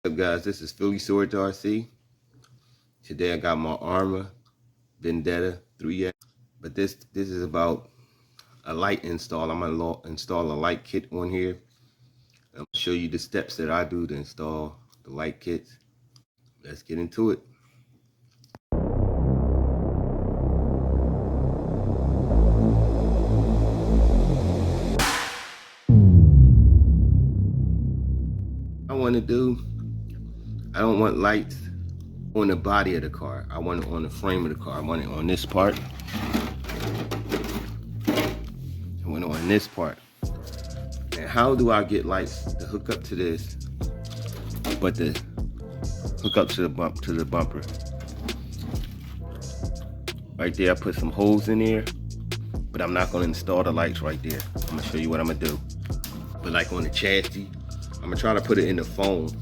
What's up, guys? This is Phillyswords RC. Today I got my Arrma Vendetta 3X. But this is about a light install. I'm gonna install a light kit on here. I'm gonna show you the steps that I do to install the light kits. Let's get into it. I don't want lights on the body of the car. I want it on the frame of the car. I want it on this part. I want it on this part. And how do I get lights to hook up to this, but to hook up to the bumper? Right there, I put some holes in there, but I'm not gonna install the lights right there. I'm gonna show you what I'm gonna do. But like on the chassis, I'm gonna try to put it in the foam.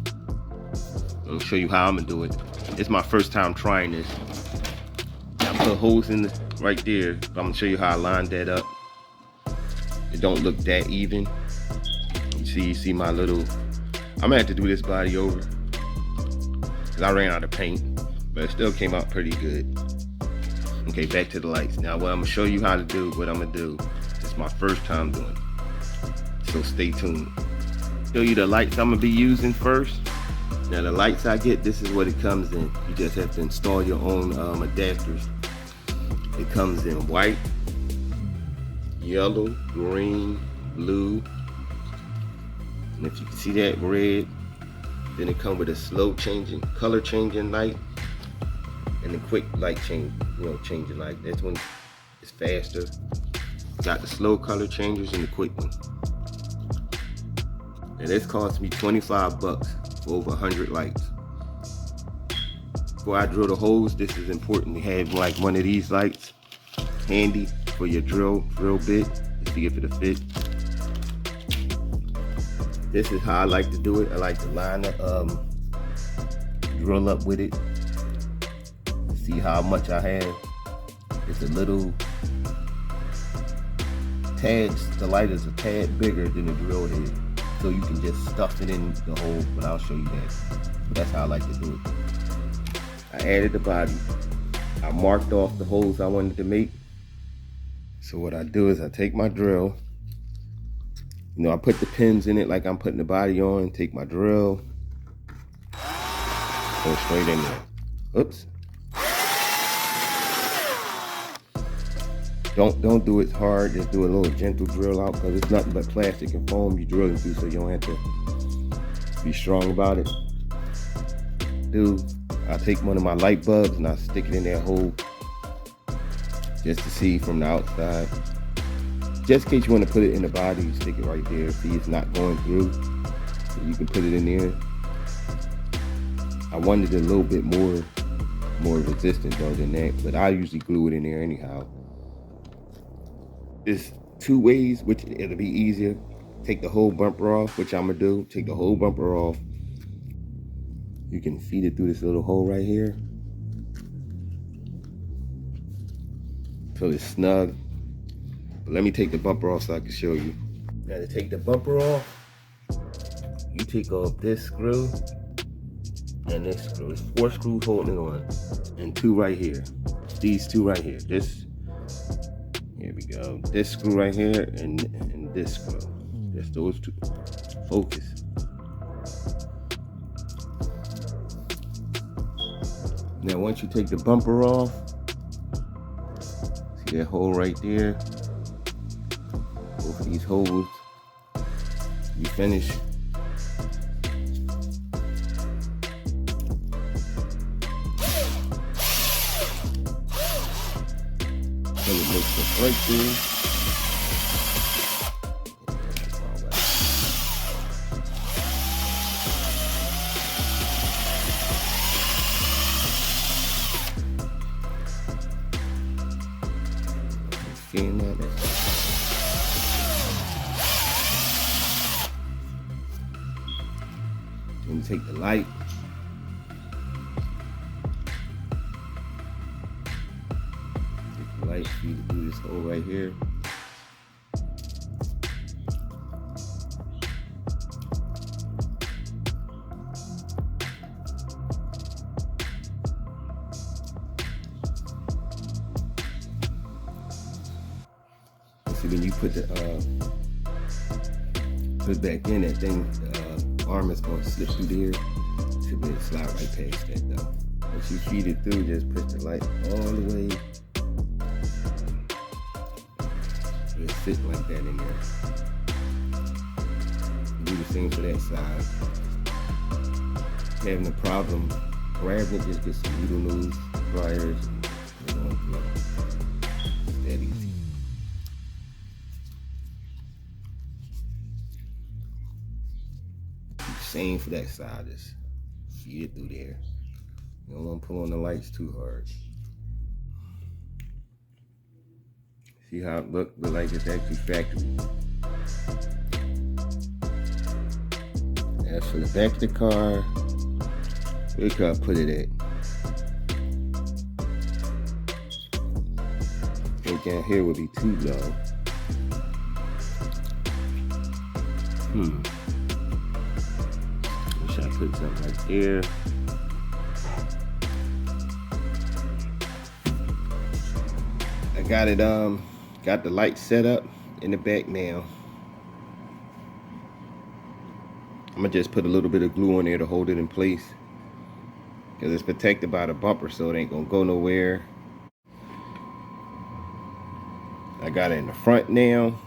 I'm gonna show you how I'm gonna do it. It's my first time trying this. I put holes in right there, but I'm gonna show you how I lined that up. It don't look that even. You see my little, I'm gonna have to do this body over, because I ran out of paint, but it still came out pretty good. Okay, back to the lights. Now what I'm gonna show you how to do, what I'm gonna do. It's my first time doing it, so stay tuned. Show you the lights I'm gonna be using first. Now the lights I get, this is what it comes in. You just have to install your own adapters. It comes in white, yellow, green, blue, and if you can see that, red. Then it comes with a slow changing, color changing light, and a quick light change, changing light. This one is faster. Got the slow color changers and the quick one. And this cost me 25 bucks for over 100 lights. Before I drill the holes, this is important to have like one of these lights handy for your drill bit, to see if it'll fit. This is how I like to do it. I like to line the drill up with it. See how much I have. It's a little tad, the light is a tad bigger than the drill head. So you can just stuff it in the hole, but I'll show you that. But that's how I like to do it. I added the body. I marked off the holes I wanted to make. So what I do is I take my drill. I put the pins in it like I'm putting the body on. Take my drill. Go straight in there. Oops. Don't do it hard, just do a little gentle drill out, because it's nothing but plastic and foam you're drilling through, so you don't have to be strong about it. I take one of my light bulbs and I stick it in that hole just to see from the outside. Just in case you want to put it in the body, you stick it right there. See, it's not going through, so you can put it in there. I wanted it a little bit more resistant though than that, but I usually glue it in there anyhow. There's two ways, which it'll be easier. Take the whole bumper off, which I'm gonna do. Take the whole bumper off. You can feed it through this little hole right here. So it's snug. But let me take the bumper off so I can show you. Now to take the bumper off, you take off this screw and this screw. It's 4 screws holding it on, and 2 right here. These 2 right here. Here we go. This screw right here and this screw. Just those 2. Focus. Now once you take the bumper off, see that hole right there? Both of these holes. You finish. So it makes it right there. Seeing that? Then you take the light. Light feed it through this hole right here. See, when you put the put back in, that thing, arm is going to slip through there. Should be able to slide right past that though. Once you feed it through, just push the light all the way. It'll sit like that in there. Do the same for that side. Having a problem grabbing it, just get some needle nose pliers and put it on flow. It's that easy. Same for that side, just feed it through there. You don't want to pull on the lights too hard. See how it look like it's actually factory. As for the back of the car, where could I put it at? I think down here would be too low. Wish I put something right there. I got it, got the light set up in the back now. I'm gonna just put a little bit of glue on there to hold it in place, because it's protected by the bumper, so it ain't gonna go nowhere. I got it in the front now.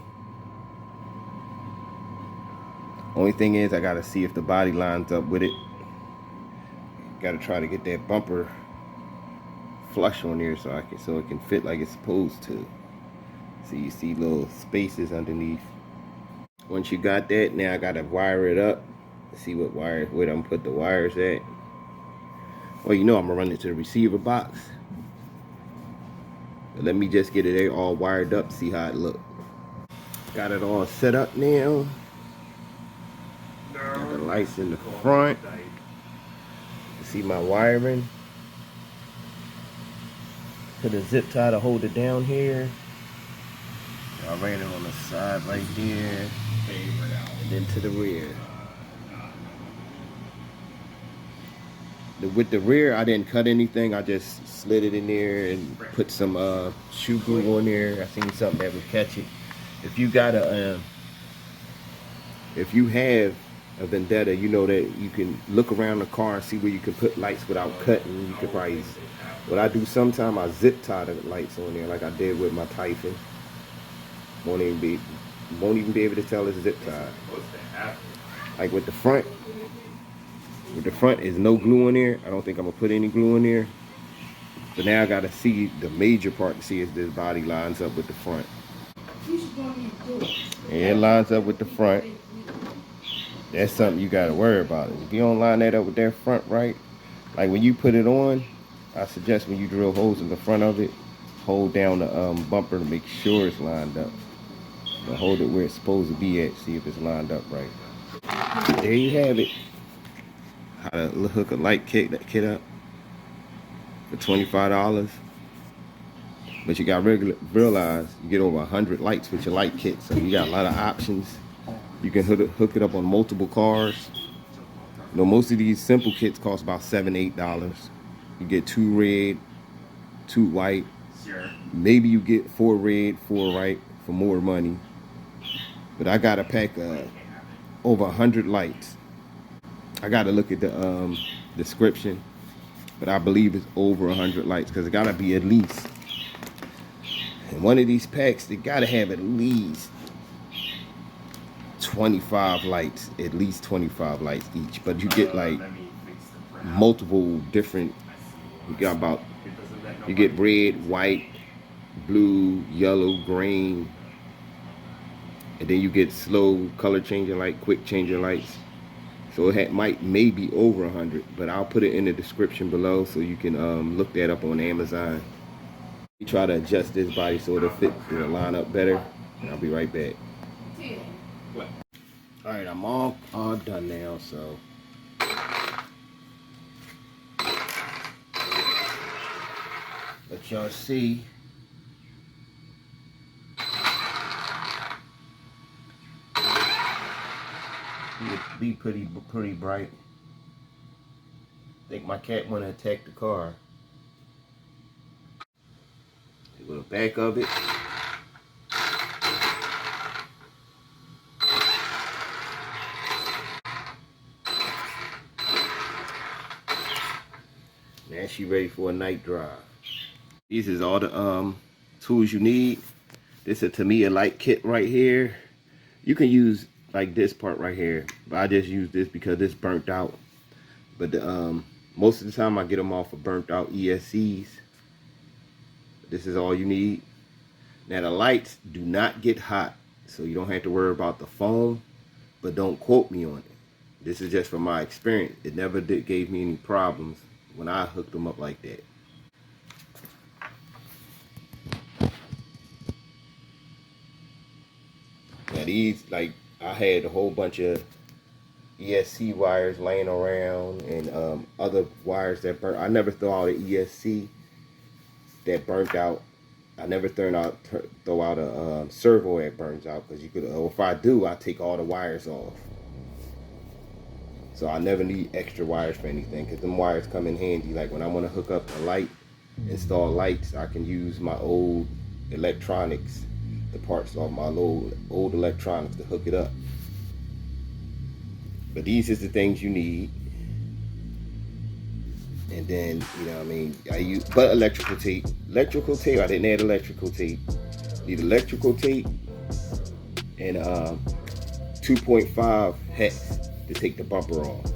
Only thing is, I gotta see if the body lines up with it. Gotta try to get that bumper flush on there so it can fit like it's supposed to. So you see little spaces underneath. Once you got that, now I gotta wire it up. See where I'm gonna put the wires at. Well, you know I'm gonna run it to the receiver box. But let me just get it there all wired up, see how it look. Got it all set up now. Got the lights in the front. You see my wiring. Put a zip tie to hold it down here. I ran it on the side right there, and then to the rear. With the rear, I didn't cut anything. I just slid it in there and put some shoe glue on there. I seen something that would catch it. If you got if you have a Vendetta, you know that you can look around the car and see where you can put lights without cutting. You could probably, what I do sometimes, I zip tie the lights on there like I did with my Typhon. Won't even be able to tell it's zip tied. Like with the front is no glue in there. I don't think I'm gonna put any glue in there. But now I gotta see the major part to see if this body lines up with the front. And it lines up with the front. That's something you gotta worry about. If you don't line that up with that front right, like when you put it on, I suggest when you drill holes in the front of it, hold down the bumper to make sure it's lined up. But hold it where it's supposed to be at, see if it's lined up right. There you have it. How to hook a light kit up for $25. But you got realize you get over 100 lights with your light kit, so you got a lot of options. You can hook it up on multiple cars. You know, most of these simple kits cost about $7, $8. You get 2 red, 2 white. Sure. Maybe you get 4 red, 4 white for more money. But I got a pack of over 100 lights. I got to look at the description, but I believe it's over 100 lights, because it got to be at least. In one of these packs, they got to have at least 25 lights, at least 25 lights each. But you get like multiple different. You get red, white, blue, yellow, green, and then you get slow color changing light, quick changing lights. So it maybe over 100, but I'll put it in the description below so you can look that up on Amazon. You try to adjust this body so it'll fit, it'll line up better. And I'll be right back. All right, I'm all done now, so. Let y'all see. It'd be pretty bright. I think my cat want to attack the car. With the back of it. Now she ready for a night drive. These is all the tools you need. This is a Tamiya light kit right here. You can use like this part right here, but I just use this because it's burnt out. But the, most of the time I get them off of burnt out ESCs. This is all you need. Now the lights do not get hot, so you don't have to worry about the foam, but don't quote me on it. This is just from my experience. It never gave me any problems when I hooked them up like that. Now these, like, I had a whole bunch of ESC wires laying around and other wires that burnt. I never throw out an ESC that burnt out. I never throw out a servo that burns out, because you could, or if I do, I take all the wires off. So I never need extra wires for anything, because them wires come in handy. Like when I want to hook up a light, install lights, I can use my old electronics, the parts off my old electronics to hook it up. But these is the things you need. And then, you know what I mean, I use electrical tape. Electrical tape, I didn't add electrical tape. Need electrical tape and 2.5 hex to take the bumper off.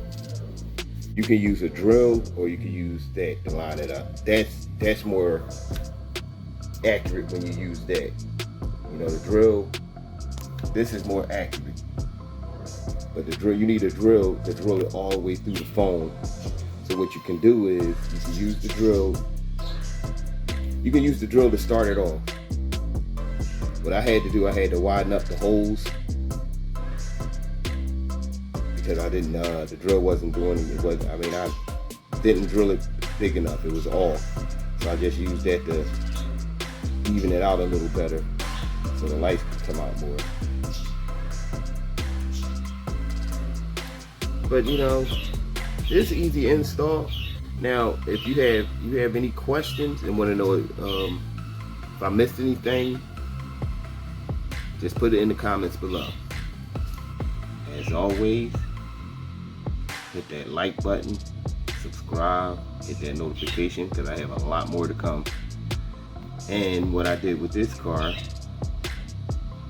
You can use a drill, or you can use that to line it up. That's more accurate when you use that. You know, the drill, this is more accurate. But the drill, you need a drill to drill it all the way through the foam. So what you can do is, you can use the drill. You can use the drill to start it off. What I had to do, I had to widen up the holes, because I didn't, the drill wasn't doing it. I mean, I didn't drill it big enough. It was off. So I just used that to even it out a little better, so the lights could come out more. But you know, it's easy install. Now, if you have any questions and want to know if I missed anything, just put it in the comments below. As always, hit that like button, subscribe, hit that notification, because I have a lot more to come. And what I did with this car,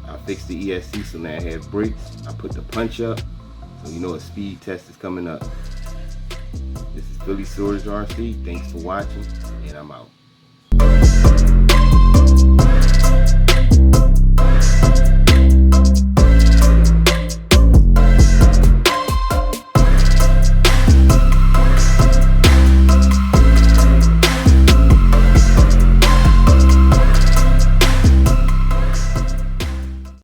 I fixed the ESC, so now I have brakes. I put the punch up, so you know a speed test is coming up. This is Phillyswords RC. Thanks for watching, and I'm out.